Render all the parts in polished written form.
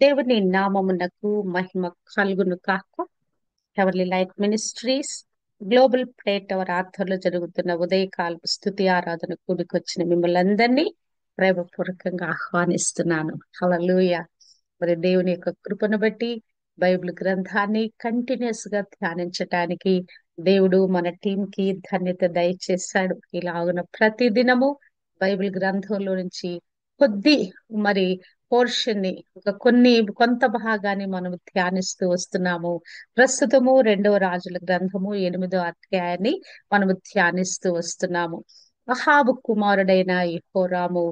దేవుని నామమునకు మహిమ కలుగును కాక. హెవర్లీ లైట్ మినిస్ట్రీస్ గ్లోబల్ ప్రేట్ టవర్ ఆధ్వర్యంలో జరుగుతున్న ఉదయకాల స్తుతి ఆరాధన కూడికొచ్చిన మిమ్మల్ని అందరినీ ప్రేమపూర్వకంగా ఆహ్వానిస్తున్నాను. హల్లెలూయా. మరి దేవుని యొక్క కృపను బట్టి బైబిల్ గ్రంథాన్ని కంటిన్యూస్ గా ధ్యానించటానికి దేవుడు మన టీం కి ధన్యత దయచేశాడు. ఇలాగున ప్రతి దినము బైబిల్ గ్రంథంలో నుంచి కొద్ది మరి పోర్షన్ ని కొంత భాగాన్ని మనం ధ్యానిస్తూ వస్తున్నాము. ప్రస్తుతము రెండవ రాజుల గ్రంథము 8వ అధ్యాయాన్ని మనము ధ్యానిస్తూ వస్తున్నాము. అహాబు కుమారుడైన యెహోరాము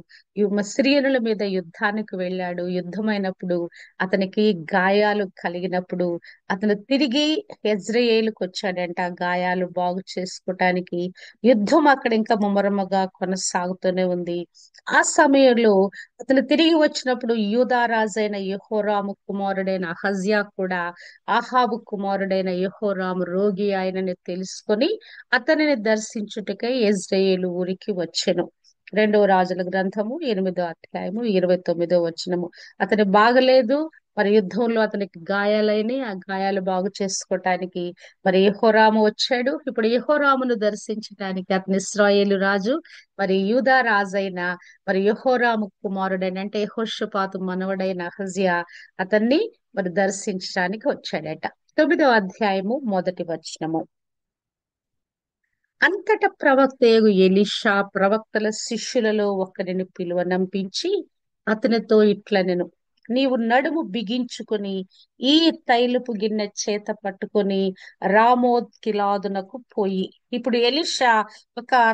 సిరియనుల మీద యుద్ధానికి వెళ్ళాడు. యుద్ధమైనప్పుడు అతనికి గాయాలు కలిగినప్పుడు అతను తిరిగి యెజ్రెయేలుకు వచ్చాడంట. ఆ గాయాలు బాగు చేసుకోవటానికి యుద్ధం అక్కడ ఇంకా ముమ్మరముగా కొనసాగుతూనే ఉంది. ఆ సమయంలో అతను తిరిగి వచ్చినప్పుడు యూదా రాజైన యెహోరాము కుమారుడైన అహజ్యా కూడా ఆహాబు కుమారుడైన యెహోరాము రోగి ఆయనని తెలుసుకొని అతనిని దర్శించుటకై యెజ్రెయేలు ఊరికి వచ్చెను. రెండవ రాజుల గ్రంథము 8వ అధ్యాయము 29వ వచనము. అతని బాగలేదు, మరి యుద్ధంలో అతనికి గాయాలైనవి. ఆ గాయాలు బాగు చేసుకోవటానికి మరి యెహోరాము వచ్చాడు. ఇప్పుడు యెహోరామును దర్శించడానికి అతని ఇశ్రాయేలు రాజు మరి యూదా రాజైన మరి యెహోరాము కుమారుడైన అంటే యెహోషాపాతు మనవడైన అహజ్యా అతన్ని మరి దర్శించడానికి వచ్చాడట. 9వ అధ్యాయము 1వ వచనము. అంతట ప్రవక్తయగు ఎలీషా ప్రవక్తల శిష్యులలో ఒకరిని పిలువనంపించి అతనితో ఇట్లనెను, నీవు నడుము బిగించుకొని ఈ తైలపు గిన్నె చేత పట్టుకొని రామోత్ గిలాదునకు పోయి. ఇప్పుడు ఎలీషా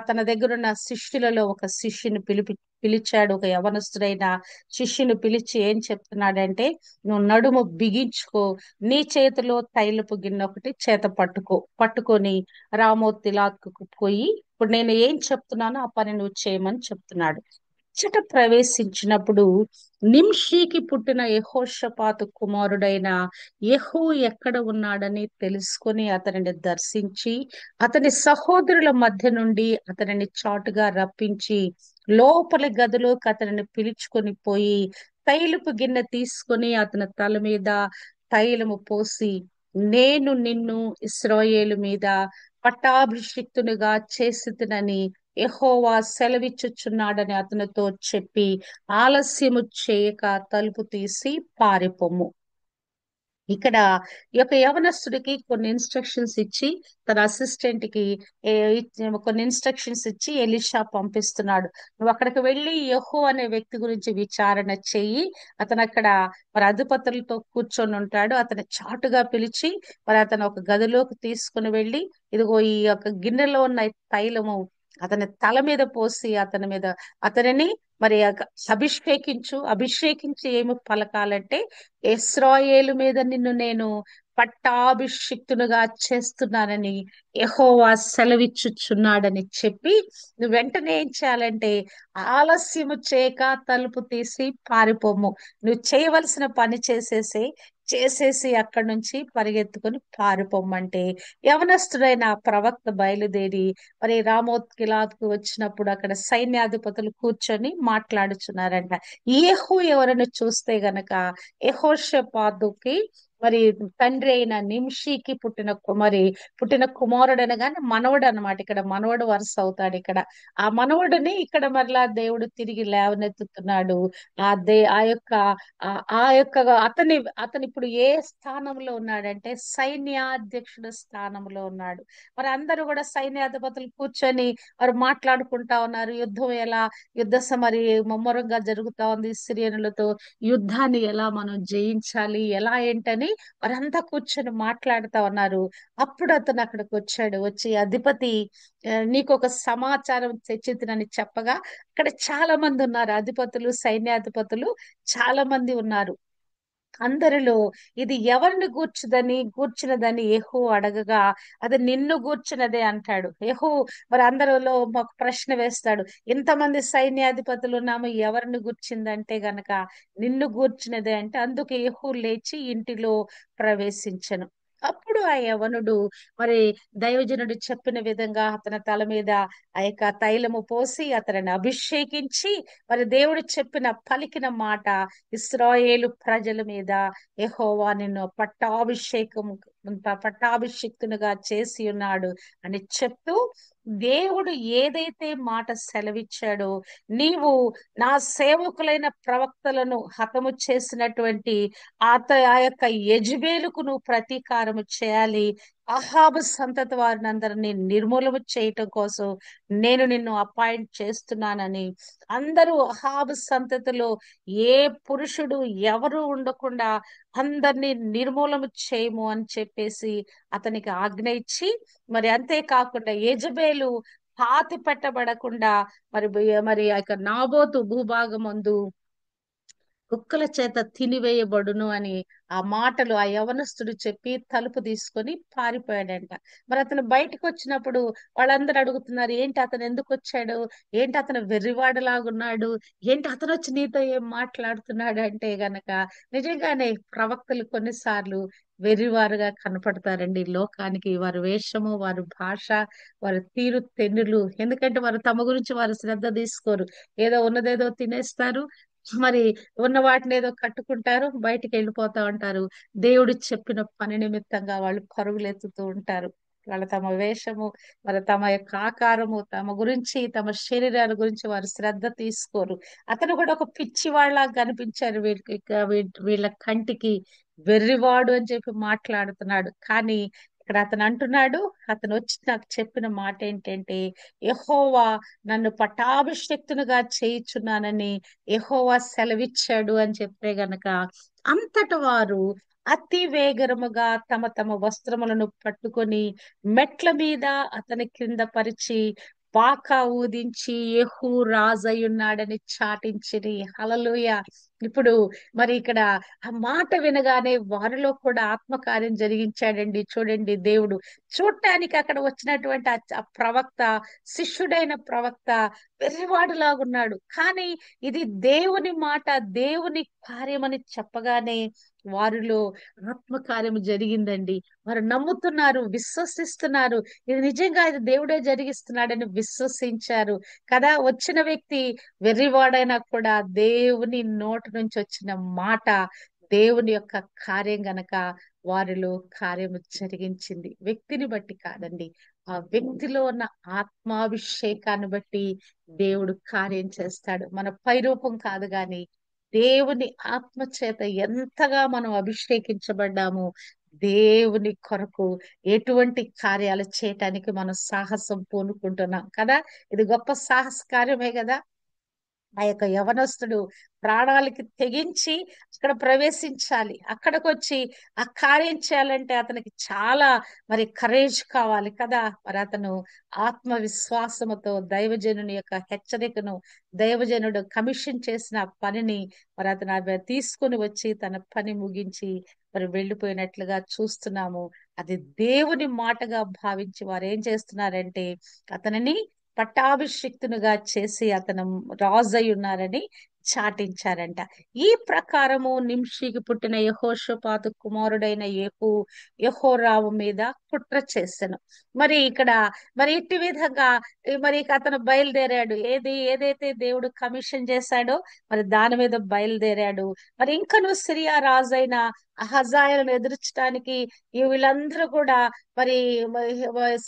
తన దగ్గరున్న శిష్యులలో ఒక శిష్యుని పిలిచాడు. ఒక యవనస్తుడైన శిష్యుని పిలిచి ఏం చెప్తున్నాడంటే, నువ్వు నడుము బిగించుకో, నీ చేతిలో తైలపు గిన్నె ఒకటి చేత పట్టుకొని రామోతిలాకు పోయి ఇప్పుడు నేను ఏం చెప్తున్నానో ఆ పని నువ్వు చేయమని చెప్తున్నాడు. ఇచ్చట ప్రవేశించినప్పుడు నింషీకి పుట్టిన యెహోషాపాతు కుమారుడైన యెహూ ఎక్కడ ఉన్నాడని తెలుసుకొని అతనిని దర్శించి అతని సహోదరుల మధ్య నుండి అతనిని చాటుగా రప్పించి లోపలి గదిలోకి అతనిని పిలుచుకొని పోయి తైలపు గిన్నె తీసుకొని అతని తల మీద తైలము పోసి, నేను నిన్ను ఇశ్రాయేలు మీద పట్టాభిషిక్తునిగా చేసితినని యెహోవా సెలవిచ్చుచున్నాడని అతనితో చెప్పి ఆలస్యము చేయక తలుపు తీసి పారిపోము. ఇక్కడ ఈ యొక్క యవనస్తుడికి కొన్ని ఇన్స్ట్రక్షన్స్ ఇచ్చి తన అసిస్టెంట్ కి కొన్ని ఇన్స్ట్రక్షన్స్ ఇచ్చి ఎలీషా పంపిస్తున్నాడు. నువ్వు అక్కడికి వెళ్ళి యెహూ అనే వ్యక్తి గురించి విచారణ చెయ్యి. అతను అక్కడ మరి అధిపతులతో కూర్చొని ఉంటాడు. అతని చాటుగా పిలిచి మరి అతను ఒక గదిలోకి తీసుకుని వెళ్ళి, ఇదిగో ఈ యొక్క గిన్నెలో ఉన్న తైలము అతని తల మీద పోసి అతనిని మరి అభిషేకించి ఏమి పలకాలంటే, ఇశ్రాయేలు మీద నిన్ను నేను పట్టాభిషిక్తునిగా చేస్తున్నానని యెహోవా సెలవిచ్చుచున్నాడని చెప్పి నువ్వు వెంటనే ఏం చేయాలంటే ఆలస్యము చేయక తలుపు తీసి పారిపోము. నువ్వు చేయవలసిన పని చేసేసి అక్కడి నుంచి పరిగెత్తుకుని పారిపోమ్మంటే యవనస్తుడైన ఆ ప్రవక్త బయలుదేరి మరి రామోత్ గిలాద్కు వచ్చినప్పుడు అక్కడ సైన్యాధిపతులు కూర్చొని మాట్లాడుచున్నారంట. యెహూ ఎవరని చూస్తే గనక యెహోషాపాతుకి మరి తండ్రి అయిన నింషికి పుట్టిన కుమారుడు అనగానే మనవడు అన్నమాట. ఇక్కడ మనవడు వరుస అవుతాడు. ఇక్కడ ఆ మనవడిని ఇక్కడ మరలా దేవుడు తిరిగి లేవనెత్తుతున్నాడు. ఆ దే ఆ యొక్క ఆ యొక్క అతను ఇప్పుడు ఏ స్థానంలో ఉన్నాడంటే సైన్యాధ్యక్షుడు స్థానంలో ఉన్నాడు. మరి అందరూ కూడా సైన్యాధిపతులు కూర్చొని వారు మాట్లాడుకుంటా ఉన్నారు. మరి ముమ్మరంగా జరుగుతా ఉంది. సిరియనులతో యుద్ధాన్ని ఎలా మనం జయించాలి, ఎలా ఏంటని వారంతా కూర్చొని మాట్లాడుతా ఉన్నారు. అప్పుడు అతను అక్కడికి వచ్చాడు. వచ్చి అధిపతి నీకు ఒక సమాచారం తెచ్చితినని చెప్పగా అక్కడ చాలా మంది ఉన్నారు. అధిపతులు, సైన్యాధిపతులు చాలా మంది ఉన్నారు. అందరిలో ఇది ఎవరిని గూర్చినదని యెహూ అడగగా అది నిన్ను గూర్చినదే అంటాడు. యెహూ మరి అందరిలో ఒక ప్రశ్న వేస్తాడు, ఇంతమంది సైన్యాధిపతులు ఉన్నాము, ఎవరిని గూర్చిందంటే గనక నిన్ను గూర్చినదే అంటే, అందుకు యెహూ లేచి ఇంటిలో ప్రవేశించెను. అప్పుడు ఆ యవనుడు మరి దైవజనుడు చెప్పిన విధంగా అతని తల మీద ఆ యొక్క తైలము పోసి అతనిని అభిషేకించి మరి దేవుడు చెప్పిన పలికిన మాట, ఇశ్రాయేలు ప్రజల మీద యెహోవా నిన్ను పట్టాభిషిక్తునిగా చేసి ఉన్నాడు అని చెప్తూ, దేవుడు ఏదైతే మాట సెలవిచ్చాడో, నీవు నా సేవకులైన ప్రవక్తలను హతము చేసినటువంటి ఆ యొక్క యెజెబెలుకు నువ్వు ప్రతీకారము చేయాలి. అహాబు సంతతి వారిని అందరినీ నిర్మూలన చేయటం కోసం నేను నిన్ను అపాయింట్ చేస్తున్నానని, అందరూ అహాబు సంతతిలో ఏ పురుషుడు ఎవరు ఉండకుండా అందరినీ నిర్మూలన చేయము అని చెప్పేసి అతనికి ఆజ్ఞ ఇచ్చి, మరి అంతేకాకుండా యెజెబెలు పాతి పెట్టబడకుండా మరి మరి ఆ యొక్క నాబోతు భూభాగమందు కుక్కల చేత తినివేయబడును అని ఆ మాటలు ఆ యవనస్తుడు చెప్పి తలుపు తీసుకొని పారిపోయాడంట. మరి అతను బయటకు వచ్చినప్పుడు వాళ్ళందరూ అడుగుతున్నారు, ఏంటి అతను ఎందుకు వచ్చాడు, ఏంటి అతను వెర్రివాడలాగున్నాడు, ఏంటి అతను వచ్చి నీతో ఏం మాట్లాడుతున్నాడు అంటే గనక, నిజంగానే ప్రవక్తలు కొన్నిసార్లు వెర్రివారుగా కనపడతారండి లోకానికి. వారి వేషము, వారి భాష, వారి తీరు తెన్నులు, ఎందుకంటే వారు తమ గురించి వారు శ్రద్ధ తీసుకోరు. ఏదో ఉన్నదేదో తినేస్తారు, మరి ఉన్న వాటిని ఏదో కట్టుకుంటారు, బయటికి వెళ్ళిపోతా ఉంటారు. దేవుడు చెప్పిన పని నిమిత్తంగా వాళ్ళు పరుగులెత్తుతూ ఉంటారు. వాళ్ళ తమ వేషము, మరి తమ యొక్క ఆకారము, తమ గురించి, తమ శరీరాల గురించి వారు శ్రద్ధ తీసుకోరు. అతను కూడా ఒక పిచ్చివాళ్ళ కనిపించారు వీళ్ళకి, వీళ్ళ కంటికి. వెర్రివాడు అని చెప్పి మాట్లాడుతున్నాడు. కానీ ఇక్కడ అతను అంటున్నాడు, అతను వచ్చి నాకు చెప్పిన మాట ఏంటంటే, యెహోవా నన్ను పట్టాభిషిక్తునిగా చేయుచున్నానని యెహోవా సెలవిచ్చాడు అని చెప్తే గనక, అంతట వారు అతి వేగరముగా తమ తమ వస్త్రములను పట్టుకొని మెట్ల మీద అతని క్రింద పరిచి బాకా ఊదించి యెహూ రాజయ్యున్నాడని చాటించిరి. హల్లెలూయా. ఇప్పుడు మరి ఇక్కడ ఆ మాట వినగానే వారిలో కూడా ఆత్మకార్యం జరిగించాడండి. చూడండి, దేవుడు చూడటానికి అక్కడ వచ్చినటువంటి ఆ ప్రవక్త, శిష్యుడైన ప్రవక్త వెర్రివాడులాగున్నాడు. కానీ ఇది దేవుని మాట, దేవుని కార్యమని చెప్పగానే వారిలో ఆత్మకార్యము జరిగిందండి. వారు నమ్ముతున్నారు, విశ్వసిస్తున్నారు. ఇది నిజంగా ఇది దేవుడే జరిగిస్తున్నాడని విశ్వసించారు కదా. వచ్చిన వ్యక్తి వెర్రివాడైనా కూడా దేవుని నోటి నుంచి వచ్చిన మాట దేవుని యొక్క కార్యం గనక వారిలో కార్యము జరిగించింది. వ్యక్తిని బట్టి కాదండి, ఆ వ్యక్తిలో ఉన్న ఆత్మాభిషేకాన్ని బట్టి దేవుడు కార్యం చేస్తాడు. మన పైరూపం కాదు గాని దేవుని ఆత్మ చేత ఎంతగా మనం అభిషేకించబడ్డాము, దేవుని కొరకు ఎటువంటి కార్యాలు చేయటానికి మనం సాహసం పూనుకుంటున్నాం కదా. ఇది గొప్ప సాహస కార్యమే కదా. ఆ యొక్క యవనస్తుడు ప్రాణాలకి తెగించి అక్కడ ప్రవేశించాలి. అక్కడికి వచ్చి ఆ కార్యం చేయాలంటే అతనికి చాలా మరి కరేజ్ కావాలి కదా. మరి అతను ఆత్మవిశ్వాసముతో దైవజనుని యొక్క హెచ్చరికను, దైవజనుడు కమిషన్ చేసిన పనిని మరి అతను అవి తీసుకుని వచ్చి తన పని ముగించి మరి వెళ్ళిపోయినట్లుగా చూస్తున్నాము. అది దేవుని మాటగా భావించి వారు ఏం చేస్తున్నారంటే అతనిని పట్టాభిషిక్తునిగా చేసి అతను రాజు అయి ఉన్నారని చాటించారంట. ఈ ప్రకారము నింషికి పుట్టిన యెహోషాపాతు కుమారుడైన యెహోరాము మీద కుట్ర చేసెను. మరి ఇక్కడ మరి ఇట్టి విధంగా మరి ఇక అతను బయలుదేరాడు. ఏదైతే దేవుడు కమిషన్ చేశాడో మరి దాని మీద బయలుదేరాడు. మరి ఇంకను సిరియా రాజైన అహజాయలను ఎదుర్చడానికి వీళ్ళందరూ కూడా మరి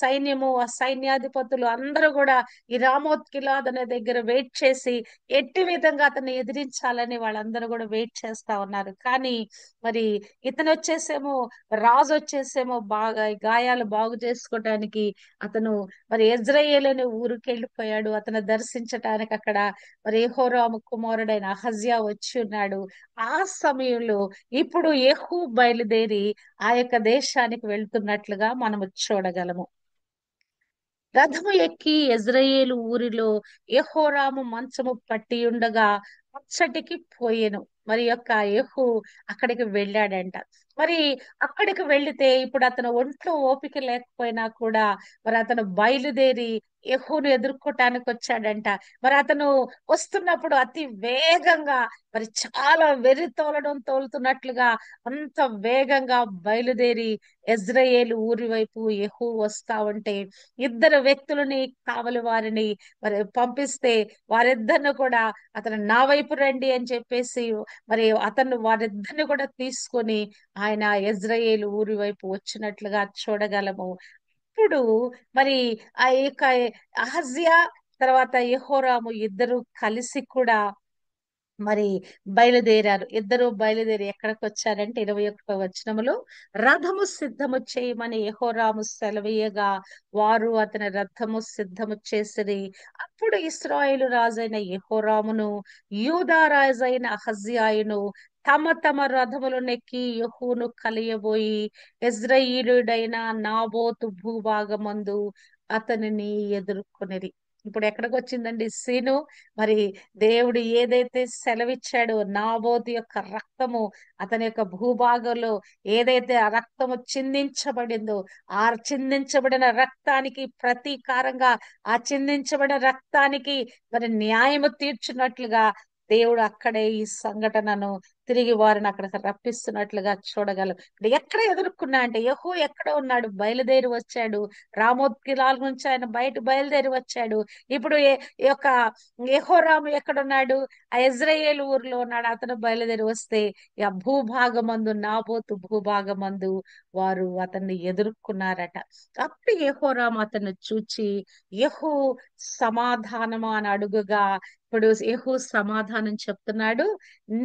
సైన్యము, ఆ సైన్యాధిపతులు అందరూ కూడా ఈ రామోత్ గిలాద్ అనే దగ్గర వెయిట్ చేసి ఎట్టి విధంగా అతన్ని ఎదిరించాలని వాళ్ళందరూ కూడా వెయిట్ చేస్తా ఉన్నారు. కానీ మరి ఇతను వచ్చేసేమో, రాజు వచ్చేసేమో బాగా గాయాలు బాగు చేసుకోవటానికి అతను మరి యెజ్రెయేలు అనే ఊరికి వెళ్ళిపోయాడు. అతను దర్శించటానికి అక్కడ మరి యెహోరాము కుమారుడైన అహజ్యా వచ్చి ఉన్నాడు. ఆ సమయంలో ఇప్పుడు యెహూ బయలుదేరి ఆ యొక్క దేశానికి వెళ్తున్నట్లుగా మనము చూడగలము. రథము ఎక్కి యెజ్రెయేలు ఊరిలో యెహోరాము మంచము పట్టి ఉండగా అచ్చటికి పోయెను. మరి యొక్క యెహూ అక్కడికి వెళ్ళాడంట. మరి అక్కడికి వెళితే ఇప్పుడు అతను ఒంట్లో ఓపిక లేకపోయినా కూడా మరి అతను బయలుదేరి యెహూను ఎదుర్కోటానికి వచ్చాడంట. మరి అతను వస్తున్నప్పుడు అతి వేగంగా మరి చాలా తోలుతున్నట్లుగా అంత వేగంగా బయలుదేరి యెజ్రెయేలు ఊరి వైపు యెహూ వస్తా ఉంటే ఇద్దరు వ్యక్తులని కావలి వారిని మరి పంపిస్తే వారిద్దరిని కూడా అతను నా వైపు రండి అని చెప్పేసి మరి అతను వారిద్దరిని కూడా తీసుకొని ఆయన యెజ్రెయేలు ఊరి వైపు వచ్చినట్లుగా చూడగలము. ఇప్పుడు మరి ఆ యొక్క అహజ్యా తర్వాత యెహోరాము ఇద్దరు కలిసి కూడా మరి బయలుదేరారు. ఇద్దరు బయలుదేరి ఎక్కడికి వచ్చారంటే 21వ వచనములో రథము సిద్ధము చేయమని యెహోరాము సెలవీయగా వారు అతని రథము సిద్ధము చేసిరి. అప్పుడు ఇశ్రాయేలు రాజైన యెహోరామును యూదా రాజైన అహజ్యాయును తమ తమ రథములు నెక్కి యెహూను కలియబోయి యెజ్రెయీలుడైన నాబోతు భూభాగమందు అతనిని ఎదుర్కొనిరి. ఇప్పుడు ఎక్కడికి వచ్చిందండి సీను? మరి దేవుడు ఏదైతే సెలవిచ్చాడో నాబోతు యొక్క రక్తము అతని యొక్క భూభాగంలో ఏదైతే ఆ రక్తము చిందించబడిందో ఆ చిందించబడిన రక్తానికి ప్రతీకారంగా ఆ చిందించబడిన రక్తానికి మరి న్యాయము తీర్చున్నట్లుగా దేవుడు అక్కడే ఈ సంఘటనను తిరిగి వారిని అక్కడికి రప్పిస్తున్నట్లుగా చూడగలం. ఇప్పుడు ఎక్కడ ఎదుర్కొన్నా అంటే యెహూ ఎక్కడ ఉన్నాడు? బయలుదేరి వచ్చాడు. రామోత్ గిలాల నుంచి ఆయన బయలుదేరి వచ్చాడు. ఇప్పుడు ఈ యొక్క యెహోరాము ఎక్కడున్నాడు? ఆ యెజ్రెయేలు ఊర్లో ఉన్నాడు. అతను బయలుదేరి వస్తే ఆ భూభాగమందు నాబోతు భూభాగమందు వారు అతన్ని ఎదుర్కొన్నారట. అప్పుడు యెహోరాము అతన్ని చూచి యెహూ సమాధానము అని అడుగుగా ఇప్పుడు యెహూ సమాధానం చెప్తున్నాడు.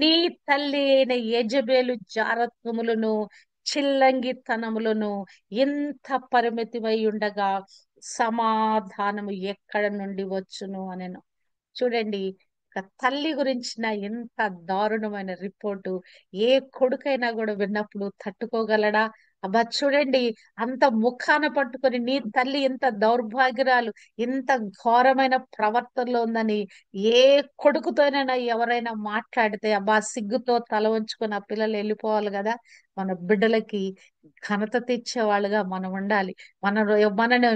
నీ తల్లి అయిన యెజబేలు జారత్వములను చిల్లంగితనములను ఇంత పరిమితిమై ఉండగా సమాధానము ఎక్కడ నుండి వచ్చును అనెను. చూడండి, ఒక తల్లి గురించిన ఎంత దారుణమైన రిపోర్టు ఏ కొడుకైనా కూడా విన్నప్పుడు తట్టుకోగలడా? అబ్బా చూడండి, అంత ముఖాన పట్టుకొని నీ తల్లి ఇంత దౌర్భాగ్యురాలు, ఇంత ఘోరమైన ప్రవర్తనలో ఉందని ఏ కొడుకుతోనైనా ఎవరైనా మాట్లాడితే అబ్బా సిగ్గుతో తల వంచుకొని ఆ పిల్లలు వెళ్ళిపోవాలి కదా. మన బిడ్డలకి ఘనత తెచ్చేవాళ్ళుగా మనం ఉండాలి. మన మనని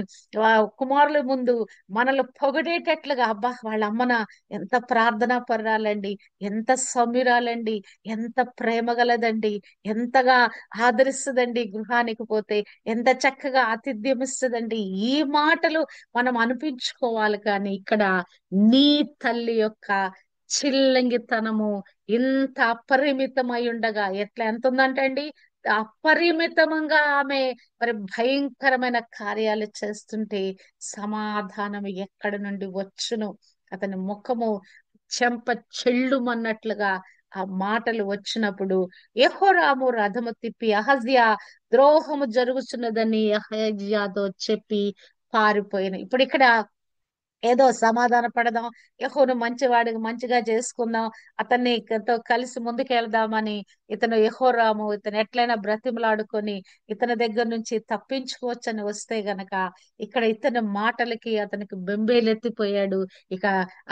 కుమారుల ముందు మనల్ని పొగిడేటట్లుగా అబ్బా వాళ్ళ అమ్మన ఎంత ప్రార్థనా పరురాలండి, ఎంత సౌమ్యురాలండి, ఎంత ప్రేమ గలదండి, ఎంతగా ఆదరిస్తుందండి, గృహానికి పోతే ఎంత చక్కగా ఆతిథ్యం ఇస్తుందండి. ఈ మాటలు మనం అనిపించుకోవాలి. కానీ ఇక్కడ నీ తల్లి యొక్క చిల్లంగితనము ఇంత అపరిమితమై ఉండగా ఎంత ఉందంటే అండి, అపరిమితంగా ఆమె మరి భయంకరమైన కార్యాలు చేస్తుంటే సమాధానం ఎక్కడి నుండి వచ్చును? అతని ముఖము చెంప చెల్లుమన్నట్లుగా ఆ మాటలు వచ్చినప్పుడు యెహోరాము రథము తిప్పి అహజ్యా ద్రోహము జరుగుతున్నదని అహజ్యాతో చెప్పి పారిపోయిన. ఇప్పుడు ఇక్కడ ఏదో సమాధాన పడదాం, యెహోను మంచివాడికి మంచిగా చేసుకుందాం, అతన్ని కలిసి ముందుకెళ్దామని యెహోరాము ఇతను ఎట్లయినా బ్రతిమలాడుకొని ఇతని దగ్గర నుంచి తప్పించుకోవచ్చని వస్తే గనక ఇక్కడ ఇతని మాటలకి అతనికి బెంబేలెత్తిపోయాడు. ఇక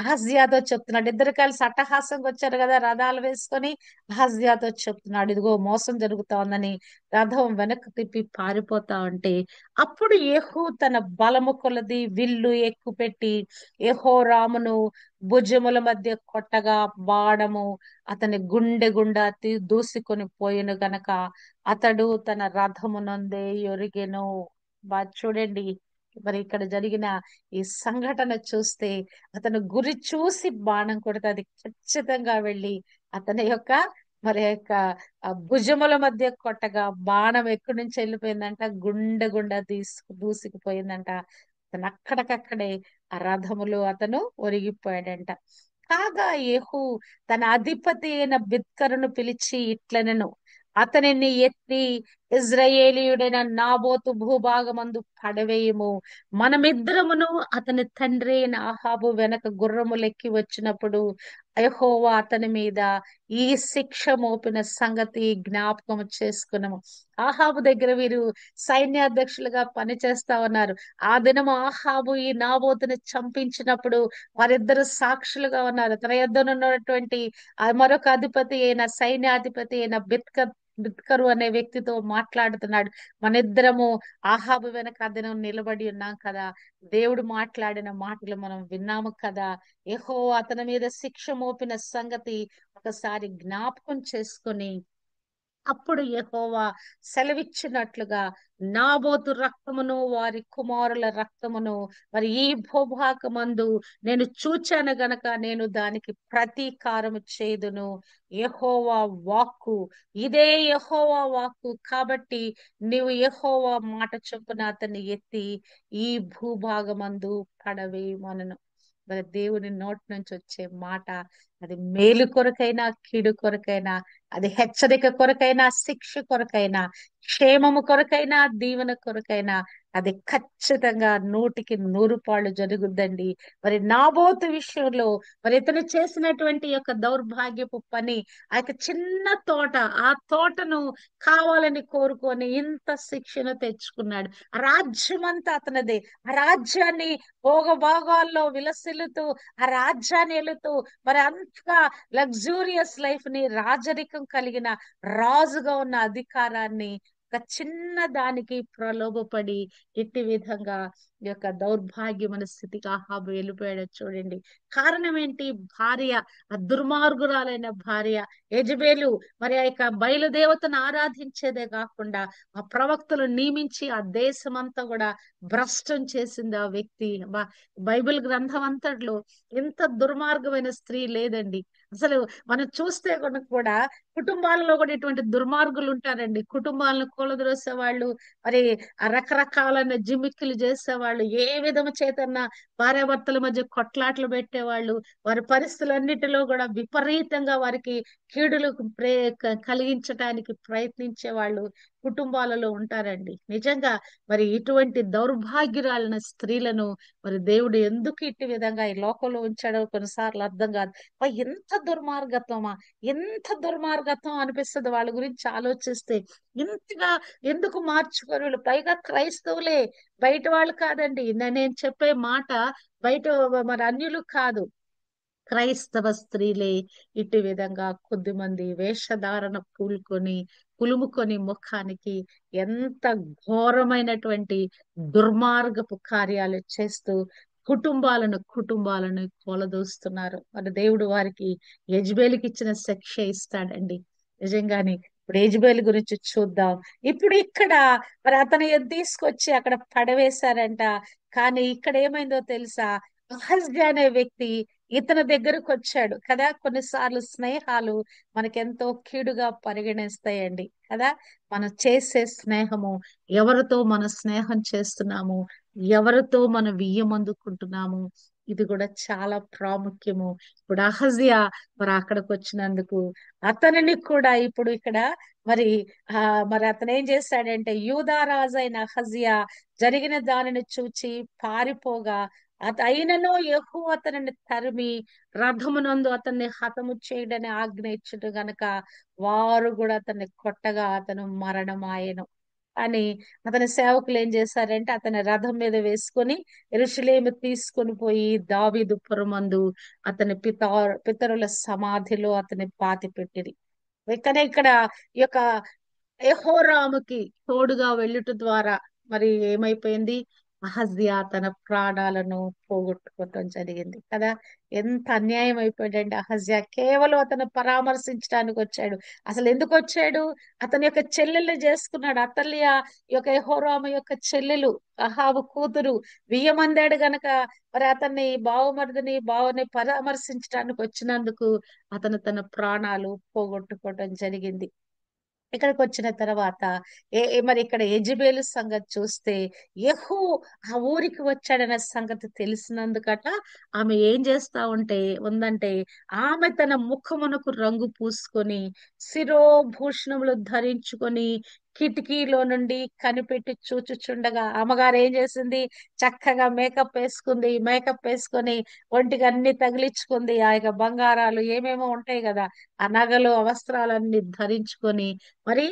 అహజ్యాతో చెప్తున్నాడు. ఇద్దరు కలిసి అట్టహాసంగా వచ్చారు కదా రథాలు వేసుకొని. అహజ్యాతో చెప్తున్నాడు, ఇదిగో మోసం జరుగుతా ఉందని. రథం వెనక్కి తిప్పి పారిపోతా ఉంటే అప్పుడు యెహూ తన బలము కొలది విల్లు ఎక్కుపెట్టి యెహోరామును భుజముల మధ్య కొట్టగా బాణము అతని గుండె గుండా దూసుకొని పోయెను గనక అతడు తన రథమునందే యొరిగెను. చూడండి, మరి ఇక్కడ జరిగిన ఈ సంఘటన చూస్తే అతను గురి చూసి బాణం కొడితే అది ఖచ్చితంగా వెళ్ళి అతని యొక్క మరి యొక్క ఆ భుజముల మధ్య కొట్టగా బాణం ఎక్కడి నుంచి వెళ్ళిపోయిందంట? గుండె గుండా దూసుకుపోయిందంట. అతను అక్కడికక్కడే ఆ రథములో అతను ఒరిగిపోయాడంట. కాగా యెహూ తన అధిపతి అయిన బిద్కరును పిలిచి ఇట్లనెను, అతనిని ఎత్తి ఇజ్రాయేలీయుడైన నాబోతు భూభాగమందు పడవేయము. మనమిద్దరమును అతని తండ్రి అయిన ఆహాబు వెనక గుర్రములెక్కి వచ్చినప్పుడు యెహోవా అతని మీద ఈ శిక్ష మోపిన సంగతి జ్ఞాపకం చేసుకున్నాము. ఆహాబు దగ్గర వీరు సైన్యాధ్యక్షులుగా పనిచేస్తా ఉన్నారు. ఆ దినము ఆహాబు ఈ నాబోతుని చంపించినప్పుడు వారిద్దరు సాక్షులుగా ఉన్నారు. తన యొద్దనున్నటువంటి ఆ మరొక అధిపతి అయిన సైన్యాధిపతి అయిన రిత్కరు అనే వ్యక్తితో మాట్లాడుతున్నాడు. మన ఇద్దరము ఆహాబు వెనక ఆ దినం నిలబడి ఉన్నాం కదా, దేవుడు మాట్లాడిన మాటలు మనం విన్నాము కదా, యెహోవా అతని మీద శిక్ష మోపిన సంగతి ఒకసారి జ్ఞాపకం చేసుకొని అప్పుడు యెహోవా సెలవిచ్చినట్లుగా నాబోతు రక్తమును వారి కుమారుల రక్తమును మరి ఈ భూభాగమందు నేను చూచాను గనక నేను దానికి ప్రతీకారము చేదును. యెహోవా వాక్కు, ఇదే యెహోవా వాక్కు కాబట్టి నీవు యెహోవా మాట చొప్పున అతన్ని ఎత్తి ఈ భూభాగమందు పడవేయమనను. మరి దేవుని నోటి నుంచి వచ్చే మాట అది మేలు కొరకైనా కీడు కొరకైనా, అది హెచ్చరిక కొరకైనా శిక్ష కొరకైనా, క్షేమము కొరకైనా దీవెన కొరకైనా అది ఖచ్చితంగా 100కి 100 జరుగుద్దండి. మరి నాబోతు విషయంలో మరి ఇతను చేసినటువంటి యొక్క దౌర్భాగ్యపు పని, ఆ యొక్క చిన్న తోట, ఆ తోటను కావాలని కోరుకొని ఇంత శిక్షను తెచ్చుకున్నాడు. ఆ రాజ్యం అంతా అతనిదే. ఆ రాజ్యాన్ని భోగభాగాల్లో విలసిల్లుతూ ఆ రాజ్యాన్ని వెళుతూ మరి అంతగా లగ్జూరియస్ లైఫ్ ని, రాజరికం కలిగిన రాజుగా ఉన్న అధికారాన్ని ఒక చిన్న దానికి ప్రలోభపడి ఇట్టి విధంగా ఈ యొక్క దౌర్భాగ్యమైన స్థితికి అహాబు వెళ్ళిపోయాడు చూడండి. కారణం ఏంటి? భార్య, ఆ దుర్మార్గురాలైన భార్య యెజబేలు మరి ఆ యొక్క బయలుదేవతను ఆరాధించేదే కాకుండా ఆ ప్రవక్తలు నియమించి ఆ దేశమంతా కూడా భ్రష్టం చేసింది ఆ వ్యక్తి. బైబిల్ గ్రంథం అంతట్లో ఇంత దుర్మార్గమైన స్త్రీ లేదండి. అసలు మనం చూస్తే కనుక కూడా కుటుంబాలలో కూడా ఇటువంటి దుర్మార్గులు ఉంటారండి. కుటుంబాలను కూలద్రోసే వాళ్ళు, మరి ఆ రకరకాలైన జిమ్మిక్కులు చేసేవాళ్ళు, ఏ విధము చేతన్నా భార్యాభర్తల మధ్య కొట్లాట్లు పెట్టేవాళ్ళు, వారి పరిస్థితులన్నిటిలో కూడా విపరీతంగా వారికి కీడులు కలిగించటానికి ప్రయత్నించే వాళ్ళు కుటుంబాలలో ఉంటారండి. నిజంగా మరి ఇటువంటి దౌర్భాగ్యురాలైన స్త్రీలను మరి దేవుడు ఎందుకు ఇట్టి విధంగా ఈ లోకంలో ఉంచాడో కొన్నిసార్లు అర్థం కాదు. ఎంత దుర్మార్గత్వమా, ఎంత దుర్మార్గత్వం అనిపిస్తుంది వాళ్ళ గురించి ఆలోచిస్తే. ఇంతగా ఎందుకు మార్చుకోరు వీళ్ళు? పైగా క్రైస్తవులే, బయట వాళ్ళు కాదండి. నేను చెప్పే మాట బయట మరి అన్యులు కాదు, క్రైస్తవ స్త్రీలే ఇటు విధంగా కొద్దిమంది వేషధారణ పులుముకొని ముఖానికి ఎంత ఘోరమైనటువంటి దుర్మార్గపు కార్యాలు చేస్తూ కుటుంబాలను కూలదోస్తున్నారు. మరి దేవుడు వారికి యెజబేలుకి ఇచ్చిన శిక్ష ఇస్తాడండి. నిజంగానే ఇప్పుడు యెజబేలు గురించి చూద్దాం. ఇప్పుడు ఇక్కడ మరి అతను తీసుకొచ్చి అక్కడ పడవేశారంట. కానీ ఇక్కడ ఏమైందో తెలుసా? అహజ్యా అనే వ్యక్తి ఇతని దగ్గరకు వచ్చాడు కదా. కొన్నిసార్లు స్నేహాలు మనకెంతో కీడుగా పరిగణిస్తాయండి కదా. మనం చేసే స్నేహము, ఎవరితో మన స్నేహం చేస్తున్నాము, ఎవరితో మనం వియ్యమందుకుంటున్నాము, ఇది కూడా చాలా ప్రాముఖ్యము. ఇప్పుడు అహజ్యా మరి అక్కడికి వచ్చినందుకు అతనిని కూడా ఇప్పుడు ఇక్కడ మరి మరి అతను ఏం చేశాడంటే, యూదా రాజు అయిన అహజ్యా జరిగిన దానిని చూచి పారిపోగా అయినను యెహోవా అతనిని తరిమి రథమునందు అతన్ని హతము చేయడని ఆజ్ఞ ఇచ్చుట గనక వారు కూడా అతన్ని కొట్టగా అతను మరణమాయెను అని. అతని సేవకులు ఏం చేశారంటే అతని రథం మీద వేసుకొని యెరూషలేము తీసుకొని పోయి దావీదు పురమందు అతని పితరుల సమాధిలో అతని పాతి పెట్టిరి. ఇక్కడ ఈ యొక్క యెహోరాముకి తోడుగా వెళ్ళుట ద్వారా మరి ఏమైపోయింది? అహజ్యా తన ప్రాణాలను పోగొట్టుకోవటం జరిగింది కదా. ఎంత అన్యాయం అయిపోయాడండి అహజ్యా. కేవలం అతను పరామర్శించడానికి వచ్చాడు. అసలు ఎందుకు వచ్చాడు? అతని యొక్క చెల్లెలు చేసుకున్నాడు. అతల్యా ఈ యొక్క యెహోరాము యొక్క చెల్లెలు, అహాబు కూతురు వియ్యమందాడు గనక మరి అతన్ని బావని పరామర్శించడానికి వచ్చినందుకు అతను తన ప్రాణాలు పోగొట్టుకోవటం జరిగింది. ఇక్కడికి వచ్చిన తర్వాత మరి ఇక్కడ యెజబేలు సంగతి చూస్తే యెహూ ఆ ఊరికి వచ్చాడనే సంగతి తెలిసినందుకట ఆమె ఏం చేస్తా ఉందంటే ఆమె తన ముఖమునకు రంగు పూసుకొని శిరోభూషణములు ధరించుకొని కిటికీలో నుండి కనిపెట్టి చూచుచుండగా అమ్మగారు ఏం చేసింది? చక్కగా మేకప్ వేసుకొని ఒంటికి అన్ని తగిలించుకుంది. ఆ యొక్క బంగారాలు ఏమేమో ఉంటాయి కదా, ఆ నగలు, ఆ వస్త్రాలన్నీ ధరించుకొని మరి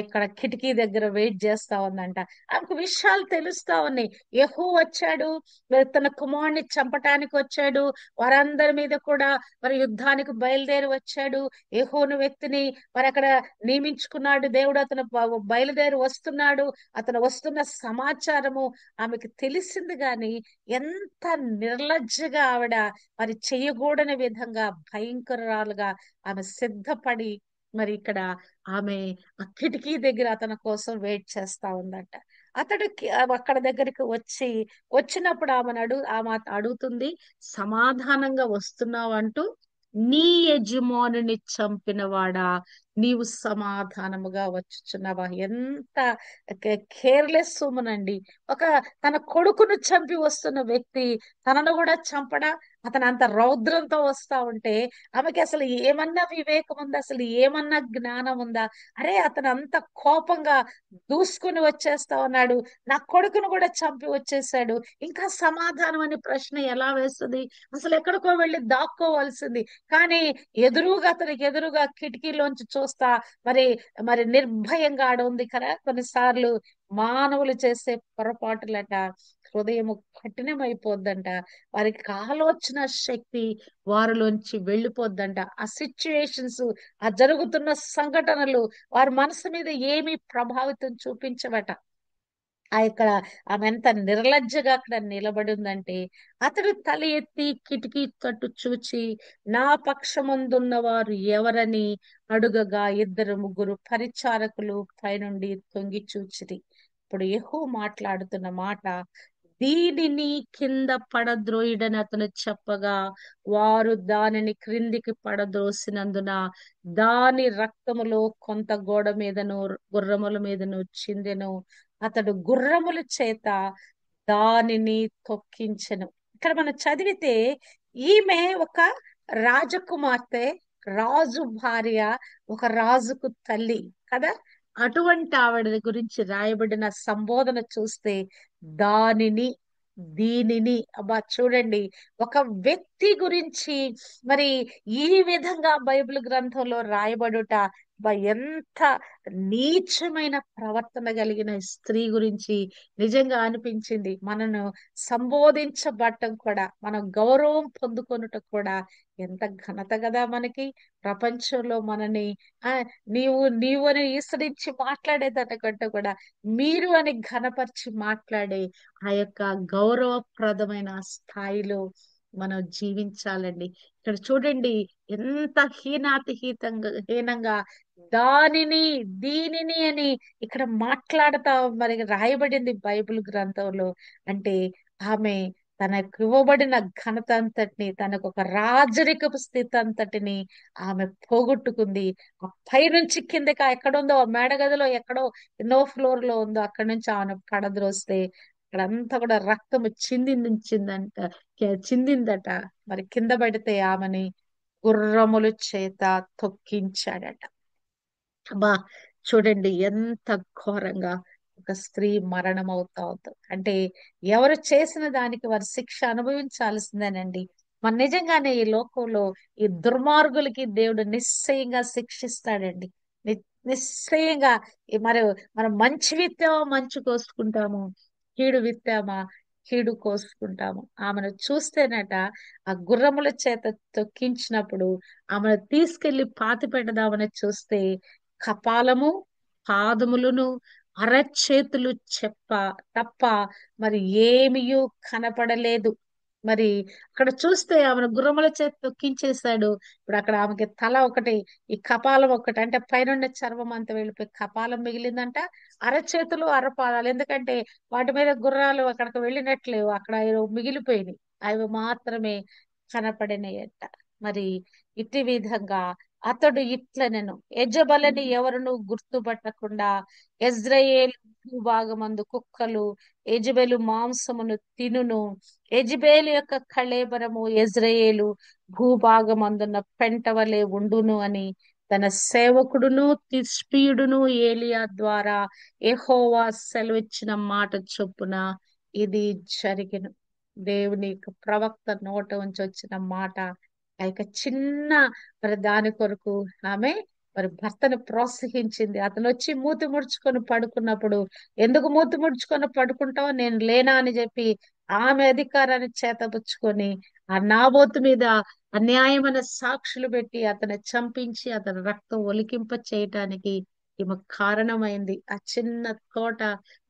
ఇక్కడ కిటికీ దగ్గర వెయిట్ చేస్తా ఉందంట. ఆమెకు విషయాలు తెలుస్తా ఉన్నాయి. యెహూ వచ్చాడు, మరి తన కుమారుని చంపటానికి వచ్చాడు, వారందరి మీద కూడా మరి యుద్ధానికి బయలుదేరి వచ్చాడు. యెహూను వ్యక్తిని మరి అక్కడ నియమించుకున్నాడు దేవుడు. అతను బయలుదేరి వస్తున్నాడు. అతను వస్తున్న సమాచారము ఆమెకు తెలిసింది, గాని ఎంత నిర్లజ్జగా ఆవిడ మరి చెయ్యకూడని విధంగా భయంకరాలుగా ఆమె సిద్ధపడి మరి ఇక్కడ ఆమె ఆ కిటికీ దగ్గర అతని కోసం వెయిట్ చేస్తా ఉందంట. అతడు అక్కడ దగ్గరికి వచ్చినప్పుడు ఆమె అడుగుతుంది, సమాధానంగా వస్తున్నావంటూ, నీ యజమానుని చంపినవాడా, నీవు సమాధానముగా వచ్చుచున్నావా? ఎంత కేర్లెస్ ఉమనండి. ఒక తన కొడుకును చంపి వస్తున్న వ్యక్తి తనను కూడా చంపడా? అతను అంత రౌద్రంతో వస్తా ఉంటే ఆమెకి అసలు ఏమన్నా వివేకం ఉందా? అసలు ఏమన్నా జ్ఞానం ఉందా? అరే, అతను అంత కోపంగా దూసుకుని వచ్చేస్తా ఉన్నాడు, నా కొడుకును కూడా చంపి వచ్చేసాడు, ఇంకా సమాధానం అనే ప్రశ్న ఎలా వేస్తుంది? అసలు ఎక్కడికో వెళ్ళి దాక్కోవాల్సింది. కానీ అతనికి ఎదురుగా కిటికీలోంచి చూస్తా మరి మరి నిర్భయంగా ఆడ ఉంది కదా. కొన్నిసార్లు మానవులు చేసే పొరపాటులట హృదయము కఠినమైపోద్దంట. వారికి ఆలోచన శక్తి వారిలోంచి వెళ్ళిపోద్దంట. ఆ సిచ్యుయేషన్స్, ఆ జరుగుతున్న సంఘటనలు వారి మనసు మీద ఏమీ ప్రభావితం చూపించవట. ఇక్కడ ఆమె ఎంత నిర్లజ్జగా అక్కడ నిలబడి ఉందంటే, అతడు తల ఎత్తి కిటికీ తట్టు చూచి, నా పక్షమందున్న వారు ఎవరని అడుగగా, ఇద్దరు ముగ్గురు పరిచారకులు పైనుండి తొంగి చూచిరి. ఇప్పుడు యెహూ మాట్లాడుతున్న మాట, దీనిని కింద పడద్రోయుడని అతను చెప్పగా, వారు దానిని క్రిందికి పడద్రోసినందున దాని రక్తములో కొంత గోడ మీదను గుర్రముల మీదను చిందెను. అతడు గుర్రముల చేత దానిని తొక్కించెను. ఇక్కడ మనం చదివితే ఈమె ఒక రాజకుమార్తె, రాజు భార్య, ఒక రాజుకు తల్లి కదా. అటువంటి ఆవిడ గురించి రాయబడిన సంబోధన చూస్తే దానిని, దీనిని, అబ్బా చూడండి, ఒక వ్యక్తి గురించి మరి ఈ విధంగా బైబిల్ గ్రంథంలో రాయబడుట, ఎంత నీచమైన ప్రవర్తన కలిగిన స్త్రీ గురించి నిజంగా అనిపించింది. మనను సంబోధించబడటం కూడా, మనం గౌరవం పొందుకొనుట కూడా ఎంత ఘనత కదా మనకి. ప్రపంచంలో మనని ఆ నీవు నీవు అని ఈసరించి మాట్లాడేదట కంటే కూడా మీరు అని ఘనపరిచి మాట్లాడే ఆ యొక్క గౌరవప్రదమైన స్థాయిలో మనం జీవించాలండి. ఇక్కడ చూడండి, ఎంత హీనంగా దానిని, దీనిని అని ఇక్కడ మాట్లాడతా మరి రాయబడింది బైబిల్ గ్రంథంలో. అంటే ఆమె తనకు ఇవ్వబడిన ఘనత అంతటిని, తనకు ఒక రాజరికపు స్థితి అంతటిని ఆమె పోగొట్టుకుంది. ఆ పై నుంచి కిందకి ఎక్కడుందో, ఆ మేడగదిలో ఎక్కడో ఎన్నో ఫ్లోర్ లో ఉందో అక్కడి నుంచి ఆమె పడద్రోస్తే అక్కడంతా కూడా రక్తము చిందిందట. మరి కింద పడితే ఆమెని గుర్రముల చేత తొక్కించాడట. అబ్బా చూడండి, ఎంత ఘోరంగా ఒక స్త్రీ మరణం అవుతా అవుతుంది అంటే, ఎవరు చేసిన దానికి వారు శిక్ష అనుభవించాల్సిందేనండి. మన నిజంగానే ఈ లోకంలో ఈ దుర్మార్గులకి దేవుడు నిశ్చయంగా శిక్షిస్తాడండి. నిశ్చయంగా మరి మనం మంచి విత్తామా మంచి కోసుకుంటాము, కీడు విత్తామా కీడు కోసుకుంటాము. ఆమెను చూస్తేనట, ఆ గుర్రముల చేత తొక్కించినప్పుడు ఆమెను తీసుకెళ్లి పాతి పెడదామని చూస్తే కపాలము, పాదములను, అరచేతులు తప్ప మరి ఏమీయూ కనపడలేదు. మరి అక్కడ చూస్తే ఆమెను గుర్రముల చేత తొక్కించేశాడు. ఇప్పుడు అక్కడ ఆమెకి తల ఒకటి, ఈ కపాలం ఒకటి, అంటే పైనున్న చర్మం అంతా వెళ్ళిపోయి కపాలం మిగిలిందంట. అరచేతులు, అరపాదాలు, ఎందుకంటే వాటి మీద గుర్రాలు అక్కడికి వెళ్ళినట్లేవు, అక్కడ ఏవో మిగిలిపోయినాయి, అవి మాత్రమే కనపడినాయట. మరి ఇట్టి విధంగా అతడు ఇట్లనెను, యెజబెలని ఎవరును గుర్తుపట్టకుండా యెజ్రెయేలు భూభాగమందు కుక్కలు యెజబెలు మాంసమును తినును. యెజబెలు యొక్క కళేబరము యెజ్రెయేలు భూభాగమందున్న పెంట వలె ఉండును అని తన సేవకుడును తిష్బీయుడును ఏలియా ద్వారా యెహోవా సెలవిచ్చిన మాట చొప్పున ఇది జరిగెను. దేవుని యొక్క ప్రవక్త నోట ఉంచి వచ్చిన మాట. ఆ యొక్క చిన్న మరి దాని కొరకు ఆమె మరి భర్తను ప్రోత్సహించింది. అతను వచ్చి మూతి ముడుచుకొని పడుకున్నప్పుడు, ఎందుకు మూతి ముడుచుకొని పడుకుంటావు, నేను లేనా అని చెప్పి ఆమె అధికారాన్ని చేతబుచ్చుకొని ఆ నాబోతు మీద అన్యాయమైన సాక్షులు పెట్టి అతను చంపించి అతని రక్తం ఒలికింప చేయటానికి ఈమె కారణమైంది. ఆ చిన్న తోట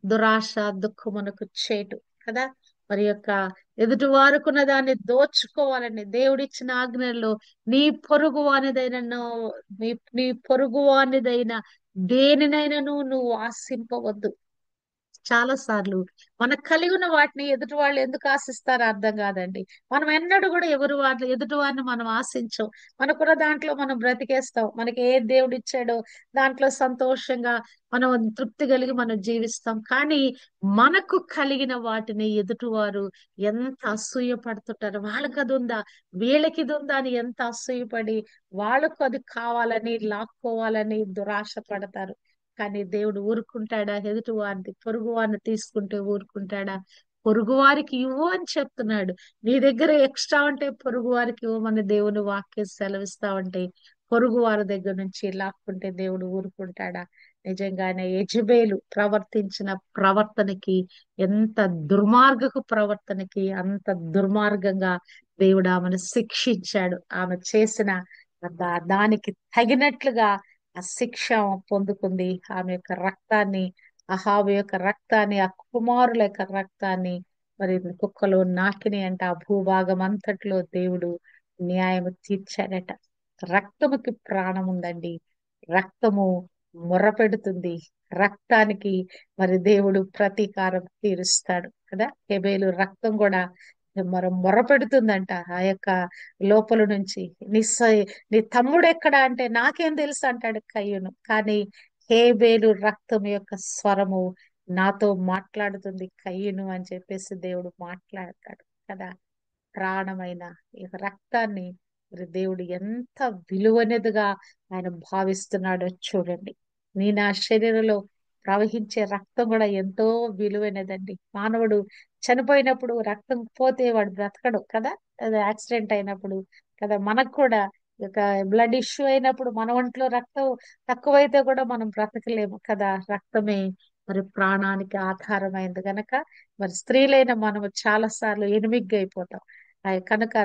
దురాశ దుఃఖమునకు చేటు కదా. మరి యొక్క ఎదుటివారుకున్న దాన్ని దోచుకోవాలని దేవుడిచ్చిన ఆజ్ఞల్లో నీ పొరుగు వానిదైనను నీ నీ పొరుగు వానిదైన దేనినైనాను నువ్వు ఆశింపవద్దు. చాలా సార్లు మనకు కలిగి ఉన్న వాటిని ఎదుటి వాళ్ళు ఎందుకు ఆశిస్తారో అర్థం కాదండి. మనం ఎన్నడూ కూడా ఎదుటి వారిని మనం ఆశించం. మనకున్న దాంట్లో మనం బ్రతికేస్తాం. మనకి ఏ దేవుడు ఇచ్చాడో దాంట్లో సంతోషంగా మనం తృప్తి కలిగి మనం జీవిస్తాం. కానీ మనకు కలిగిన వాటిని ఎదుటివారు ఎంత అసూయ పడుతుంటారు. వాళ్ళకి అది ఉందా, వీళ్ళకి ఇది ఉందా అని ఎంత అసూయపడి వాళ్ళకు అది కావాలని లాక్కోవాలని దురాశ పడతారు. కానీ దేవుడు ఊరుకుంటాడా? ఎదుటి వారిని పొరుగు వారిని తీసుకుంటే ఊరుకుంటాడా? పొరుగు వారికి ఇవ్వు అని చెప్తున్నాడు. నీ దగ్గర ఎక్స్ట్రా ఉంటే పొరుగు వారికి ఇవ్వమని దేవుని వాక్యం సెలవిస్తా ఉంటే పొరుగు వారి దగ్గర నుంచి లాక్కుంటే దేవుడు ఊరుకుంటాడా? నిజంగానే యెజెబెలు ప్రవర్తించిన ప్రవర్తనకి, ఎంత దుర్మార్గపు ప్రవర్తనకి అంత దుర్మార్గంగా దేవుడు ఆమెను శిక్షించాడు. ఆమె చేసిన దానికి తగినట్లుగా ఆ శిక్ష పొందుకుంది. ఆమె యొక్క రక్తాన్ని, అహాబు యొక్క రక్తాన్ని, ఆ కుమారుల యొక్క రక్తాన్ని మరి కుక్కలు నాకిని అంటే ఆ భూభాగం అంతట్లో దేవుడు న్యాయం తీర్చాడట. రక్తముకి ప్రాణం ఉందండి. రక్తము మొర్రపెడుతుంది. రక్తానికి మరి దేవుడు ప్రతీకారం తీరుస్తాడు కదా. హెబేలు రక్తం కూడా మొర్రపెడుతుందంట ఆ యొక్క లోపల నుంచి. నీ తమ్ముడు ఎక్కడా అంటే నాకేం తెలుసు అంటాడు కయ్యూను. కానీ హేబేలు రక్తం యొక్క స్వరము నాతో మాట్లాడుతుంది కయ్యూను అని చెప్పేసి దేవుడు మాట్లాడతాడు కదా. ప్రాణమైన ఈ రక్తాన్ని మరి దేవుడు ఎంత విలువైనదిగా ఆయన భావిస్తున్నాడో చూడండి. నా శరీరంలో ప్రవహించే రక్తం కూడా ఎంతో విలువైనదండి. మానవుడు చనిపోయినప్పుడు రక్తం పోతే వాడు బ్రతకడు కదా. అది యాక్సిడెంట్ అయినప్పుడు కదా. మనకు కూడా ఒక బ్లడ్ ఇష్యూ అయినప్పుడు మన ఒంట్లో రక్తం తక్కువైతే కూడా మనం బ్రతకలేము కదా. రక్తమే మరి ప్రాణానికి ఆధారమైంది గనక మరి స్త్రీలైన మనము చాలా సార్లు ఎనిమిగ్గా అయిపోతాం. కనుక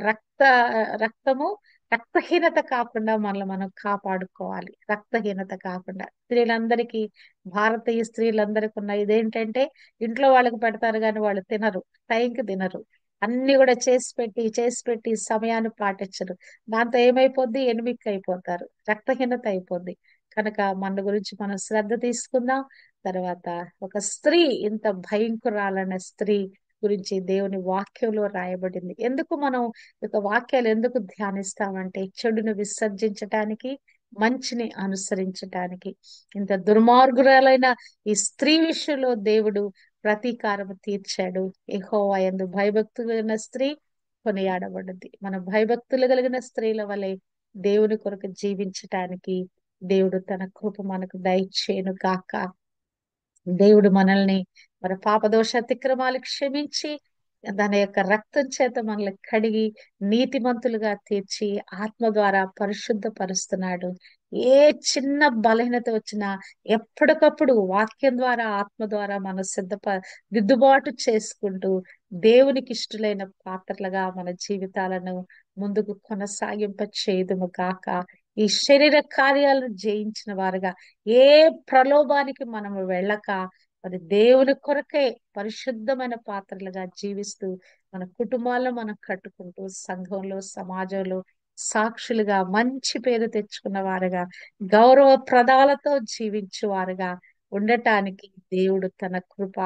రక్తము రక్తహీనత కాకుండా మనల్ని మనం కాపాడుకోవాలి. రక్తహీనత కాకుండా స్త్రీలందరికీ, భారతీయ స్త్రీలందరికీ ఉన్న ఇదేంటంటే ఇంట్లో వాళ్ళకి పెడతారు కానీ వాళ్ళు తినరు, టైంకి తినరు. అన్ని కూడా చేసి పెట్టి సమయాన్ని పాటించరు. దాంతో ఏమైపోద్ది, ఎనిమిక్ అయిపోతారు, రక్తహీనత అయిపోద్ది. కనుక మన గురించి మనం శ్రద్ధ తీసుకుందాం. తర్వాత ఒక స్త్రీ, ఇంత భయంకరాలన్న స్త్రీ గురించి దేవుని వాక్యంలో రాయబడింది. ఎందుకు మనం ఒక వాక్యాలు ఎందుకు ధ్యానిస్తామంటే చెడును విసర్జించటానికి, మంచిని అనుసరించటానికి. ఇంత దుర్మార్గురాలైన ఈ స్త్రీ విషయంలో దేవుడు ప్రతీకారం తీర్చాడు. యెహోవా యందు భయభక్తులు కలిగిన స్త్రీ కొనియాడబడింది. మన భయభక్తులు కలిగిన స్త్రీల వలె దేవుని కొరకు జీవించటానికి దేవుడు తన కృప మనకు దయచేయును గాక. దేవుడు మనల్ని మన పాపదోష అతిక్రమాలు క్షమించి దాని యొక్క రక్తం చేత మనల్ని కడిగి నీతిమంతులుగా తీర్చి ఆత్మ ద్వారా పరిశుద్ధపరుస్తున్నాడు. ఏ చిన్న బలహీనత వచ్చినా ఎప్పటికప్పుడు వాక్యం ద్వారా, ఆత్మ ద్వారా మనం దిద్దుబాటు చేసుకుంటూ దేవునికి ఇష్టలైన పాత్రలుగా మన జీవితాలను ముందుకు కొనసాగింప చేయదుము గాక. ఈ శరీర కార్యాలను జయించిన వారుగా ఏ ప్రలోభానికి మనము వెళ్ళక మరి దేవుని కొరకే పరిశుద్ధమైన పాత్రలుగా జీవిస్తూ మన కుటుంబాలను మనం కట్టుకుంటూ సంఘంలో, సమాజంలో సాక్షులుగా మంచి పేరు తెచ్చుకున్న వారుగా, గౌరవ ప్రదాలతో జీవించు వారుగా ఉండటానికి దేవుడు తన కృప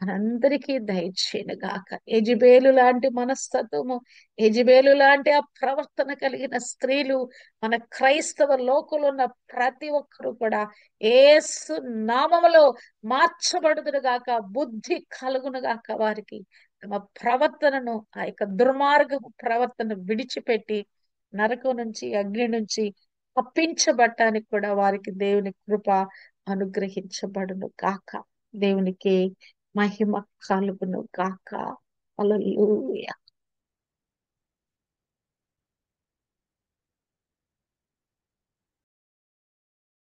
మనందరికీ దయచేయును గాక. యెజెబెలు లాంటి మనస్తత్వము, యెజెబెలు లాంటి ఆ ప్రవర్తన కలిగిన స్త్రీలు మన క్రైస్తవ లోకంలో ఉన్న ప్రతి ఒక్కరు కూడా యేసు నామములో మార్చబడుదురు గాక, బుద్ధి కలుగును గాక. వారికి తమ ప్రవర్తనను, ఆ యొక్క దుర్మార్గపు ప్రవర్తన విడిచిపెట్టి నరకం నుంచి, అగ్ని నుంచి తప్పించబడటానికి కూడా వారికి దేవుని కృప అనుగ్రహించబడును గాక. దేవునికి మహిమ కలుగును గాక. హల్లెలూయా.